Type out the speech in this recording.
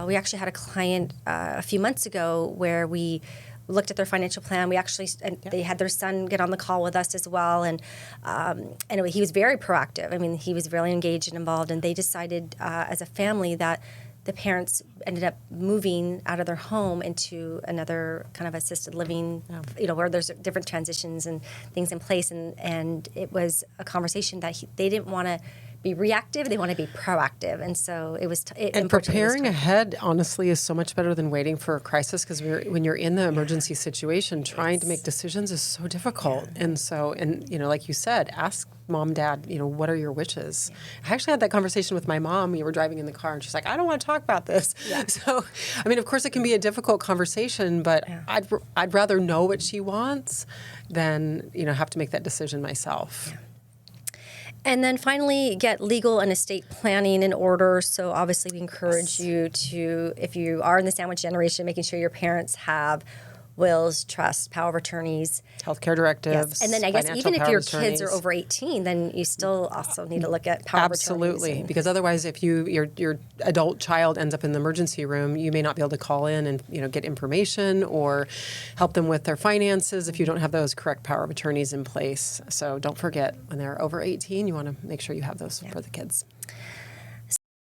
we actually had a client a few months ago where we looked at their financial plan. We actually, and they had their son get on the call with us as well. And anyway, he was very proactive. I mean, he was really engaged and involved. And they decided as a family that the parents ended up moving out of their home into another kind of assisted living, where there's different transitions and things in place. And it was a conversation that they didn't want to be reactive, they want to be proactive. And so it was and preparing ahead, honestly, is so much better than waiting for a crisis, because when you're in the emergency situation, trying to make decisions is so difficult. And so, like you said, ask mom, dad, what are your wishes? I actually had that conversation with my mom. We were driving in the car and she's like, I don't want to talk about this. So, I mean, of course it can be a difficult conversation, but I'd rather know what she wants than, have to make that decision myself. And then finally, get legal and estate planning in order. So obviously we encourage you to, if you are in the sandwich generation, making sure your parents have wills, trusts, power of attorneys. Healthcare directives. Yes. And then I guess even if your kids are over 18, then you still also need to look at power of attorneys. Absolutely, because otherwise if your adult child ends up in the emergency room, you may not be able to call in and get information or help them with their finances if you don't have those correct power of attorneys in place. So don't forget, when they're over 18, you want to make sure you have those for the kids.